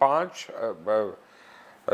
5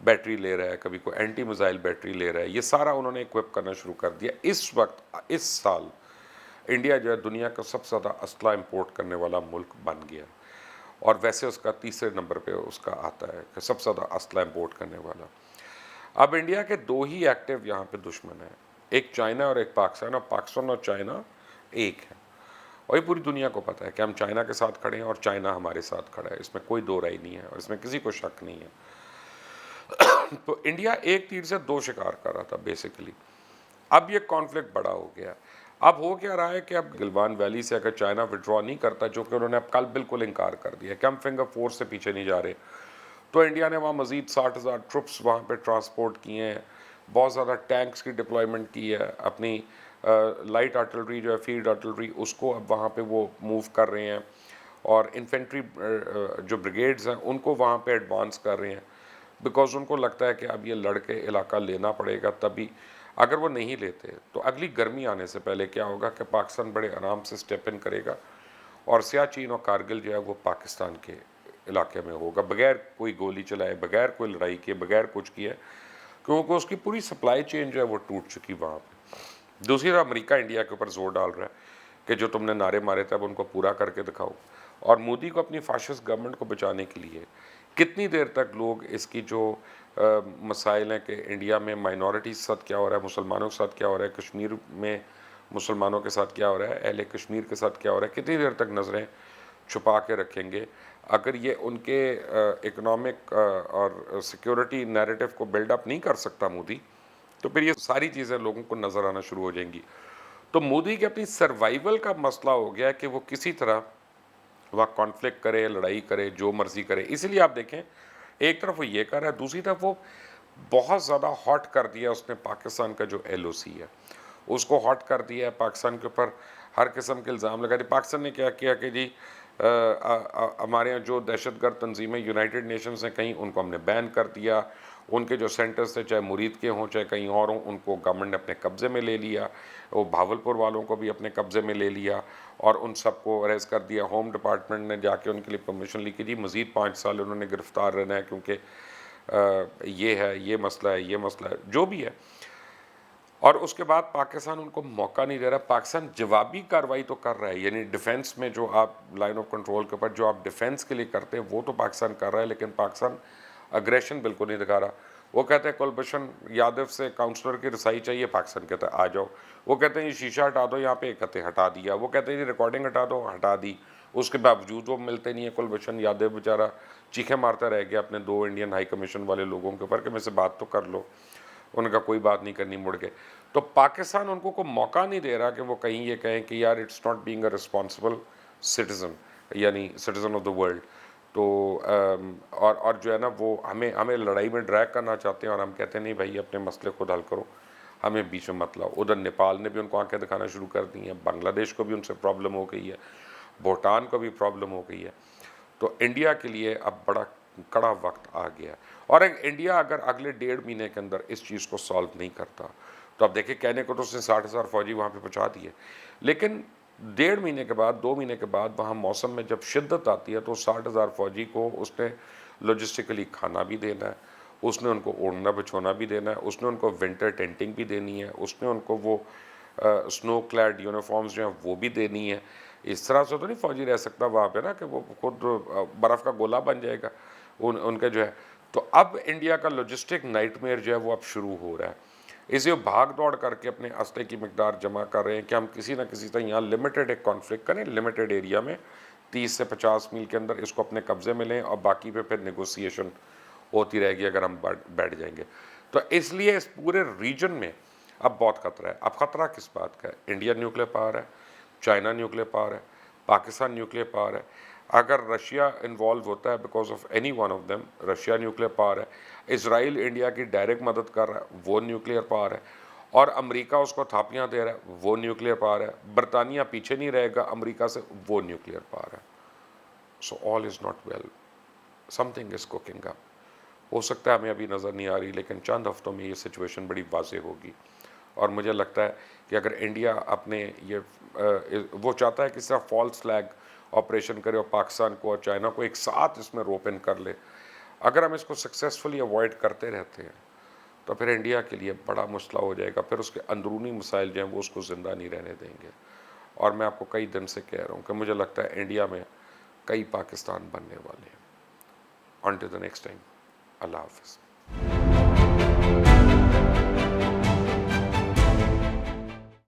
battery لے رہا ہے, کبھی کوئی اینٹی میزائل بیٹری لے رہا ہے. یہ سارا انہوں نے اکوپ کرنا شروع کر دیا. اس وقت اس سال انڈیا جو ہے دنیا کا سب سے زیادہ اسلحہ امپورٹ کرنے والا ملک بن گیا, اور ویسے اس کا تیسرے نمبر پہ اس کا آتا ہے کہ سب سے زیادہ اسلحہ امپورٹ کرنے والا. اب انڈیا کے دو ہی ایکٹیو یہاں پہ دشمن ہیں, ایک چائنا اور ایک پاکستان, اور پاکستان اور چائنا ایک ہے. اور یہ پوری دنیا کو پتہ ہے کہ ہم چائنا کے ساتھ کھڑے ہیں اور چائنا ہمارے ساتھ کھڑا ہے, اس میں کوئی دو رائے نہیں ہے اور اس میں کسی کو شک نہیں ہے. تو انڈیا ایک تیر سے دو شکار کر رہا تھا بیسیکلی. اب یہ کانفلکٹ بڑا ہو گیا. اب ہو کیا رہا ہے کہ اب گلوان ویلی سے اگر چائنا وڈرا نہیں کرتا, جو کہ انہوں نے اب کل بالکل انکار کر دیا کہ ہم فنگر فورس سے پیچھے نہیں جا رہے, تو انڈیا نے وہاں مزید 60,000 ٹرپس وہاں پہ ٹرانسپورٹ کیے ہیں, بہت زیادہ ٹینکس کی ڈپلائمنٹ کی ہے, اپنی لائٹ آرٹلری جو ہے فیلڈ آرٹلری اس کو اب وہاں پہ وہ موو کر رہے ہیں, اور انفینٹری جو بریگیڈز ہیں ان کو وہاں پہ ایڈوانس کر رہے ہیں, بیکاز ان کو لگتا ہے کہ اب یہ لڑ کے علاقہ لینا پڑے گا. تبھی اگر وہ نہیں لیتے تو اگلی گرمی آنے سے پہلے کیا ہوگا کہ پاکستان بڑے آرام سے سٹیپ ان کرے گا, اور سیاچین اور کارگل جو ہے وہ پاکستان کے علاقے میں ہوگا, بغیر کوئی گولی چلائے, بغیر کوئی لڑائی کیے, بغیر کچھ کیے, کیونکہ اس کی پوری سپلائی چین جو ہے وہ ٹوٹ چکی وہاں پہ. دوسری طرف امریکہ انڈیا کے اوپر زور ڈال رہا ہے کہ جو تم نے نعرے مارے تھے اب ان کو پورا کر کے دکھاؤ. اور مودی کو اپنی فاشسٹ گورنمنٹ کو بچانے کے لیے کتنی دیر تک لوگ اس کی جو مسائل ہیں کہ انڈیا میں مائنورٹیز کے ساتھ کیا ہو رہا ہے, مسلمانوں کے ساتھ کیا ہو رہا ہے, کشمیر میں مسلمانوں کے ساتھ کیا ہو رہا ہے, اہل کشمیر کے ساتھ کیا ہو رہا ہے, کتنی دیر تک نظریں چھپا کے رکھیں گے. اگر یہ ان کے اکنامک اور سیکیورٹی نیریٹو کو بلڈ اپ نہیں کر سکتا مودی, تو پھر یہ ساری چیزیں لوگوں کو نظر آنا شروع ہو جائیں گی. تو مودی کی اپنی سروائیول کا مسئلہ ہو گیا کہ وہ کسی طرح وہاں کانفلکٹ کرے, لڑائی کرے, جو مرضی کرے. اسی لیے آپ دیکھیں ایک طرف وہ یہ کر رہا ہے, دوسری طرف وہ بہت زیادہ ہاٹ کر دیا اس نے پاکستان کا جو ایل او سی ہے, اس کو ہاٹ کر دیا ہے. پاکستان کے اوپر ہر قسم کے الزام لگا دیا. پاکستان نے کیا کیا کہ جی ہمارے یہاں جو دہشت گرد تنظیمیں یونائٹڈ نیشنز ہیں کہیں ان کو ہم نے بین کر دیا, ان کے جو سینٹرز تھے چاہے مرید کے ہوں چاہے کہیں اور ہوں ان کو گورنمنٹ نے اپنے قبضے میں لے لیا, وہ بھاولپور والوں کو بھی اپنے قبضے میں لے لیا اور ان سب کو اریسٹ کر دیا. ہوم ڈپارٹمنٹ نے جا کے ان کے لیے پرمیشن لی کہ جی مزید 5 سال انہوں نے گرفتار رہنا ہے کیونکہ یہ ہے, یہ مسئلہ ہے, یہ مسئلہ ہے, جو بھی ہے. اور اس کے بعد پاکستان ان کو موقع نہیں دے رہا. پاکستان جوابی کارروائی تو کر رہا ہے, یعنی ڈیفنس میں جو آپ لائن آف کنٹرول کے اوپر جو آپ ڈیفنس کے لیے کرتے ہیں وہ تو پاکستان کر رہا ہے, لیکن پاکستان اگریشن بالکل نہیں دکھا رہا. وہ کہتے ہیں کلبھوشن یادو سے کاؤنسلر کی رسائی چاہیے, پاکستان کہتا ہے آ جاؤ. وہ کہتے ہیں یہ شیشہ ہٹا دو یہاں پہ, کہتے ہیں ہٹا دیا. وہ کہتے ہیں یہ ریکارڈنگ ہٹا دو, ہٹا دی. اس کے باوجود وہ ملتے نہیں ہیں. کلبھوشن یادو بیچارہ چیخیں مارتا رہ گیا اپنے 2 انڈین ہائی کمیشن والے لوگوں کے اوپر کہ میں سے بات تو کر لو. ان کا کوئی بات نہیں کرنی, مڑ کے. تو پاکستان ان کو موقع نہیں دے رہا کہ وہ کہیں یہ کہیں کہ یار it's not being a responsible citizen, یعنی سٹیزن آف دا ورلڈ. تو اور جو ہے نا وہ ہمیں لڑائی میں ڈریگ کرنا چاہتے ہیں, اور ہم کہتے ہیں نہیں بھائی اپنے مسئلے خود حل کرو, ہمیں بیچ میں مت لاؤ. ادھر نیپال نے بھی ان کو آنکھیں دکھانا شروع کر دی ہیں, بنگلہ دیش کو بھی ان سے پرابلم ہو گئی ہے, بھوٹان کو بھی پرابلم ہو گئی ہے. تو انڈیا کے لیے اب بڑا کڑا وقت آ گیا. اور انڈیا اگر اگلے 1.5 مہینے کے اندر اس چیز کو سالو نہیں کرتا تو اب دیکھیں کہنے کو تو اس نے 60,000 فوجی وہاں پہ پہنچا دیے, لیکن 1.5 مہینے کے بعد 2 مہینے کے بعد وہاں موسم میں جب شدت آتی ہے تو 60,000 فوجی کو اس نے لاجسٹیکلی کھانا بھی دینا ہے, اس نے ان کو اوڑھنا بچھونا بھی دینا ہے, اس نے ان کو ونٹر ٹینٹنگ بھی دینی ہے, اس نے ان کو وہ سنو کلیڈ یونیفارمز جو ہیں وہ بھی دینی ہے. اس طرح سے تو نہیں فوجی رہ سکتا وہاں پہ نا کہ وہ خود برف کا گولا بن جائے گا ان کے جو ہے. تو اب انڈیا کا لاجسٹک نائٹ میئر جو ہے وہ اب شروع ہو رہا ہے. اسے بھاگ دوڑ کر کے اپنے اسلحے کی مقدار جمع کر رہے ہیں کہ ہم کسی نہ کسی طرح یہاں لمیٹڈ ایک کانفلکٹ کریں, لمیٹڈ ایریا میں 30 سے 50 میل کے اندر اس کو اپنے قبضے میں لیں, اور باقی پہ پھر نیگوسیشن ہوتی رہے گی اگر ہم بیٹھ جائیں گے. تو اس لیے اس پورے ریجن میں اب بہت خطرہ ہے. اب خطرہ کس بات کا ہے؟ انڈیا نیوکلیر پاور ہے, چائنا نیوکلیر پاور ہے, پاکستان نیوکلیر پاور ہے. اگر رشیا انوالو ہوتا ہے because of any one of them, Russia nuclear power ہے, اسرائیل انڈیا کی ڈائریکٹ مدد کر رہا ہے وہ نیوکلیر پاور ہے, اور امریکہ اس کو تھاپیاں دے رہا ہے وہ نیوکلیر پاور ہے, برطانیہ پیچھے نہیں رہے گا امریکہ سے وہ نیوکلیر پاور ہے. So all is not well, something is cooking up. ہو سکتا ہے ہمیں ابھی نظر نہیں آ رہی, لیکن چند ہفتوں میں یہ سچویشن بڑی واضح ہوگی. اور مجھے لگتا ہے کہ اگر انڈیا اپنے یہ وہ چاہتا ہے کہ صرف فالس فلیگ آپریشن کرے اور پاکستان کو اور چائنا کو ایک ساتھ اس میں روپ ان کر لے, اگر ہم اس کو سکسیسفلی اوائڈ کرتے رہتے ہیں تو پھر انڈیا کے لیے بڑا مسئلہ ہو جائے گا، پھر اس کے اندرونی مسائل جو ہیں وہ اس کو زندہ نہیں رہنے دیں گے. اور میں آپ کو کئی دن سے کہہ رہا ہوں کہ مجھے لگتا ہے انڈیا میں کئی پاکستان بننے والے ہیں. until the next time, اللہ حافظ.